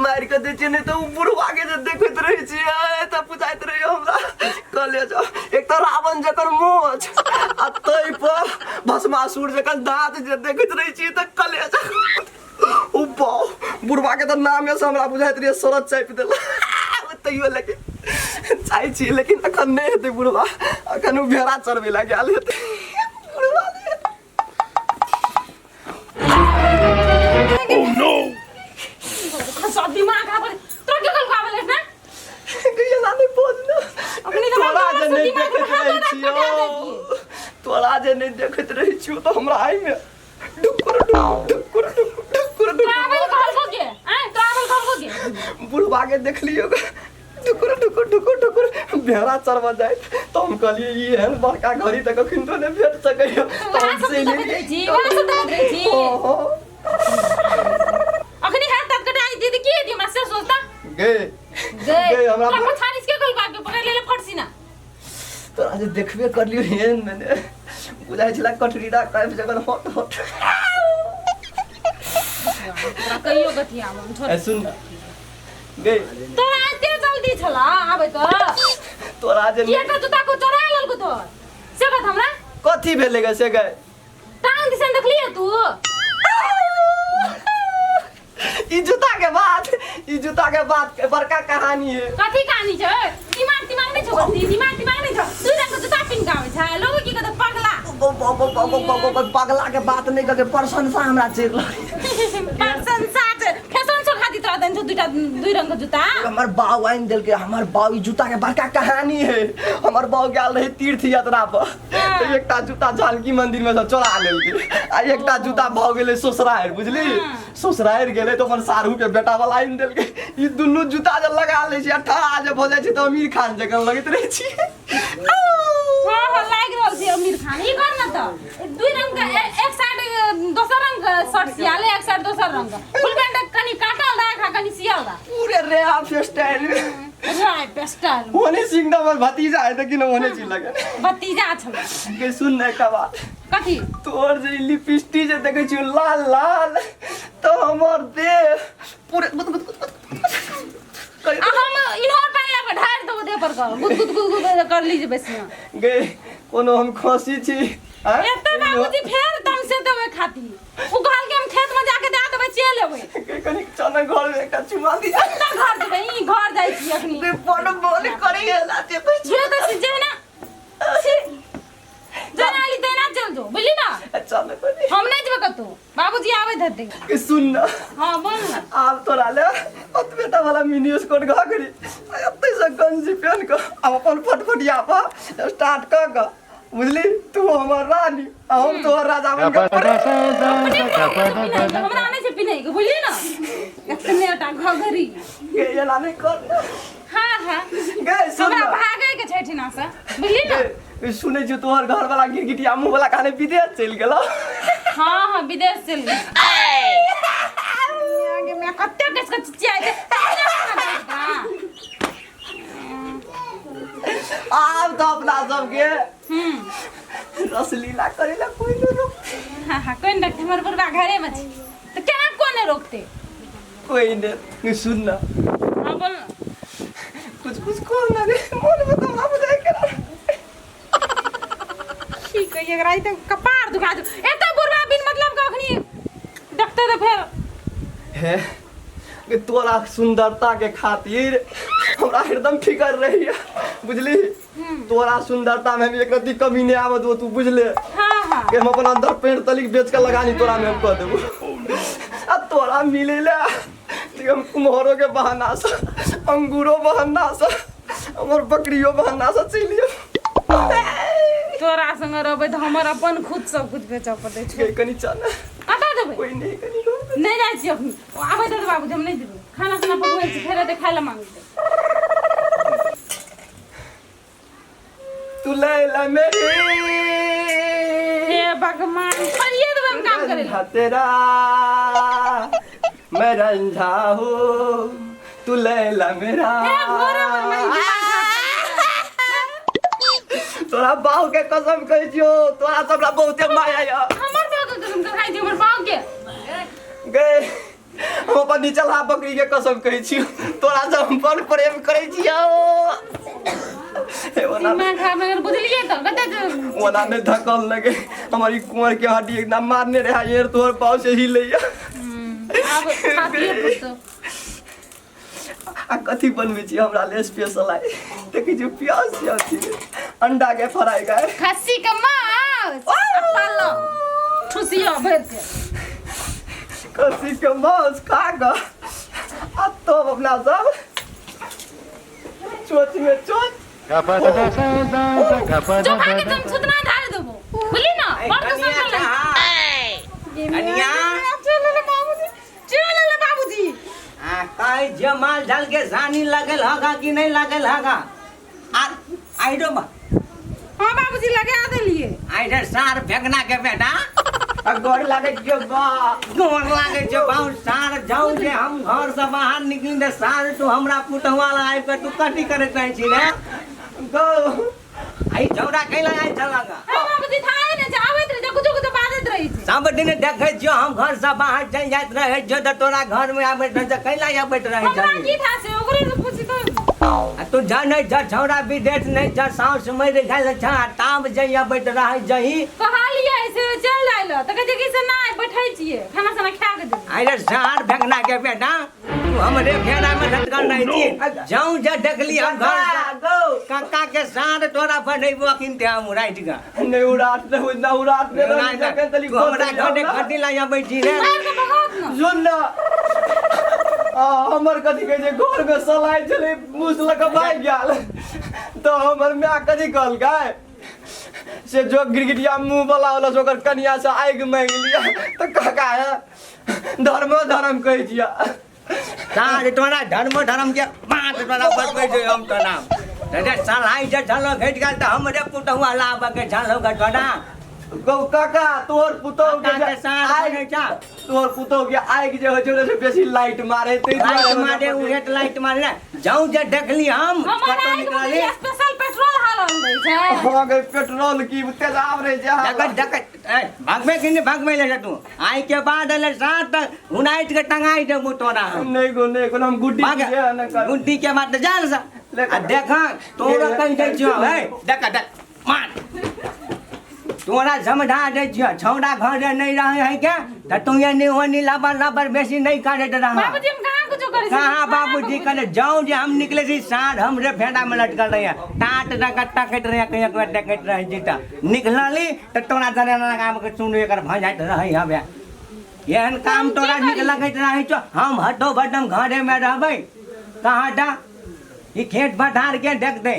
मार के दे छी नहीं तो बुढ़वा के जे देखत रही छी त बुझाइत रही हमरा कले जा एक तो रावण जकर मोछ आ तई पर भस्मासुर जकर दांत जे देखत रही छी त कले जा ओ बाऊ बुढ़वा के त नामे से हमरा बुझाइत रही सरत चापि देला तैयो लेके चाहे छी लेकिन अखन नहीं हेते बुढ़वा अखन भेड़ा चरबे ला गेल हेते Oh no! सब दिमाग खा पर तो क्या कल काबले ना ये ना नहीं बोल ना अपनी तोरा जे नहीं दिमाग देखत रही छियो तोरा जे नहीं देखत रही छियो तो हमरा आई में डुकुर डुकुर डुकुर ट्रैवल कॉल को के ट्रैवल कॉल को के बुढ़वा के देख लियो डुकुर डुकुर डुकुर डुकुर भेड़ा चरवा जाए तो हम कहलिए ये है बड़का घड़ी तक अखन तो नहीं भेट सकैयो तो हम से ले जी वहां से देख रही थी अखनी हाथ तक कटाई दीदी की दी मसे सोचता गए हमरा तो छानिस के कल का के पकड़ ले फटसी ना तो आज देखबे कर लियो हेन मैंने बुझाइ छला कटरीडा टाइप जगह हट हट तोरा कहियो गथिया मन छोड़ सुन गए तोरा एते जल्दी छला आबे तो तोरा जे ये तो जूता को चोरा लेल को तो से बात हमरा कथी भेले गे से गए टांग दिसन देखलिए तू ई जूता के बात बड़का कहानी है कथी कहानी छ दिमाग नहीं छ दिमाग नहीं छ तू रंग जूता पिन गावे छ लोग की कहत पगला पगला के बात नहीं करके प्रशंसा हमरा चेर प्रशंसा फैशन सो खाती तोरा देन छ दुई रंग जूता हमर बाऊ आइन देल के हमर बाऊ ई जूता के बड़का कहानी है हमर बाऊ गेल रहे तीर्थ यात्रा पर तो एकटा जूता जानकी मंदिर में से चोरा लेल के आ एकटा जूता भ गेले ससुरार बुझली ससुरार गेले तो अपन सारू के बेटा वाला आइन देल के ई दुनु जूता जे लगा ले छी अठा जे भ जाय छी तो अमीर खान जकां लगैत रहे छी हां लाग रहल छी अमीर खान ई कर न त दुई रंग एक साइड दोसर रंग शर्ट सियाले एक साइड दोसर रंग फुल पैंट कनी काटल रहा कनी सियाल रहा पूरे रे आप स्टाइल राय पेस्टल होने सिंगदा बस भतीजा है त किन होने छी लगे भतीजा छ के सुन न एकटा बात कथी तोर जे लिपस्टिक जे देखे छी लाल लाल तो हमर देह पूरे हम इनोर पहले पर ढार दो दे पर कर गुद गुद गुद कर लीजिए बेसी गे कोनो हम खसी छी हां एते बाबूजी फेर तम से देवे खाती उ घर के हम खेत में जाके दे देवे चल लेवे के कनी चना घर में का चुमा दिया ना घर देवे ई घर जाई छी अखनी बे बड़ बोल करी है जे जे तो से जे ना जनाली देना चल दो बोली ना चल कोनी हम नहीं जब कतो बाबूजी आवे धरते के सुन ना हां बोल ना आप तोरा ले ओत बेटा वाला मिनी स्कॉट गा करी एते से गंजी पहन के अपन फटफटिया पर स्टार्ट कर ग बुझली तू हमर रानी हम तोहर राजा बन के हमरा नहीं से पिनै के बोली ना इतने टा घगरी के एला नहीं कर हां हां गे सुन हमरा ना भागे के छैठिना से बोली ना सुनै छी तोहर घर वाला गिरगिटिया मुंह वाला खाने विदेश चल गेलो हां हां विदेश चल गई आगे मैं कत्ते किसका चिचिया है आप तो अपना सबके रसलीला करेला कोई न रोक हां हां कोई न हमर बरबा घरे में छै तो केना कोने रोकते कोई ने सुन ना हां बोल ना कुछ कर ना रे मोर में तो ना बुझाई करा ठीक है ये राई तो कपार दुखा दो एतो बुरबा बिन मतलब का अखनी देखते तो फिर है कि तोरा सुंदरता के खातिर हमरा एकदम फिकर रही है बुझली तोरा सुंदरता में भी एक रत्ती कमी नहीं आवत वो तू बुझले हां हां कि हम अपन अंदर पेंट तलिक बेच के लगानी तोरा में हम कह देबो आ तोरा मिलेला कि हम कुम्हारो के बहाना से अंगूरो बहाना से हमर बकरियो बहाना से चलियो तोरा संग रहबे तो हमर अपन खुद सब कुछ बेचऽ पड़ै छै कनी चल कता देबै कोई नहीं कनी नहीं जाय छी अखनी आबै त बाबू हम नहीं देबै खाना खाना पकबै छी फेर दे खाइला मांगते तू लैला मेरी हे भगवान पर ये तो हम काम करेला तेरा मैं रंझा हूँ तू लैला मेरा तोरा बाहु के कसम कहै छियो तोरा सबरा बहुते माया या हमर बाऊ के कसम खाइ छी हमर बाऊ के गे हम अपन अपन निचला बकरी के कसम कहै छी तोरा से हम बड़ प्रेम करै छियौ मैं खा मगर बुझलिए तो कते ओना ने धकल लगे हमारी कुंवर के हड्डी एकदम मारने रहा यार तोर पाव से ही लैया अब खातिए पुतो आ कथी बनबै छी हमरा ले स्पेशल आइ देखै छी प्याज से अथी अंडा के फ्राई का खस्सी के मांस पालो ठुसिया भर के खस्सी के मांस खा ग आ तो अपना सब चोच में चोच जो खाके तुम सुतना धार देबो बोली ना बड़ तो संभल कनिया चलो ले बाबूजी काई जमाल ढल के जानी लगल होगा कि नहीं लगल होगा आई डो हां बाबूजी लगा देलिए आइडर सार फेंकना के बेटा आ गोर लागे के बा गोर लागे छे बाऊ सार जाऊ जे हम घर से बाहर निकली दे सार तू हमरा पुटवा आइ पे तू कथी करे चाहि छी रे गो आई झौड़ा कैला आई चलागा बाबूजी थाए ने जावत रे कुछ कुछ बाजत रही छे सब दिन देखे जो हम घर से बाहर चल जात रहे जो तोरा घर में आबे त कैला आबैत रहे हमरा छी की था से ओकरे से पूछी तो तू जाने जा छौड़ा विदेश नहीं जा साउस मर गइल छा ताब जइया बैठ रह जही कहलिए से चल जाइलो त कहे कि से ना बैठै छिए खाना साना खा के दे आइरे सार फेंकना के बेटा तू हमरे फेरा में लटकल नहीं थी जाऊं जा देखली हम घर गो काका के सार तोरा बनैबो अखिन ते हम राइट गा नहीं उड़ात नहीं उड़ात नहीं हमरा घटे खटी ला जा बैठी रे मार के भगात ना सुन ना हमर कथी कहे घर में सलाई चले मुस लगा भाग गेल तो हमर मां कथी कहल गाय से जो गिरगिटिया मुंह वाला होला ओकर कनिया से आगि मांग लिया तो काका है धर्म कह दिया सार तोरा धर्म के बात तोरा बतबै छै हम तो नाम रे सलाई जे झलो भेट गेल त हमरे पुटवा लाब के झलो गटोना गौ काका तोर पुतौ काका के सार बनै छा तोर पुतौ के आगि जे होइ छै से बेसी लाइट मारे तै लाइट मारे उ हेड लाइट मारे जाऊं जे देखली हम हमारा कतो निकलली स्पेशल पेट्रोल हाल रही छै हो गई पेट्रोल की तेजाब रे जा जगत भागबे कि नहीं भागबे ले तू आई के बाद ले साथ हुनाइट के टंगाई दे तोरा नहीं गो हम गुड्डी के न कर गुड्डी के बाद जान सा आ देखा तोरा कहीं जाइ छियो हे देख मार तोरा समझा दे छियो छौड़ा घर नहीं रहे है क्या त तू ये नहीं होनी लबर बेसी नहीं करे रहा बाबूजी हम कहां कुछ करे कहाँ बाबूजी करे जाऊं जे हम निकले छी साढ़ हमरे फेड़ा में लटकल रहे टाट टकट टकट रहे कहीं एक टकट रहे जीता निकलली त तोरा जने ना काम के सुन एकर भ जाइत रहे हबे एहन काम तोरा निक लगैत रहे छो हम हटो बटम घरे में रहबै कहाँ डा ई खेत पठार के देख दे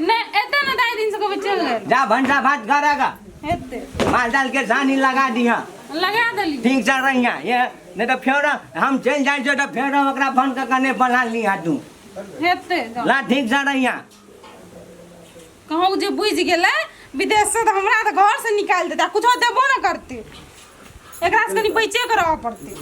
ने एते ना दाई दिन से को चल गए जा भंडा भात करेगा एते माल डाल के जानी लगा दिया लगा देली ठीक से रहिया ये नहीं तो फेर हम चल जाए तो फेर ओकरा फोन के कने बना लिया तू एते ला ठीक से रहिया कहूँ जे बुझ गेले विदेश से तो हमरा तो घर से निकाल देता कुछ देबो ना करते एकरा से कनी पैसे करवा पड़ते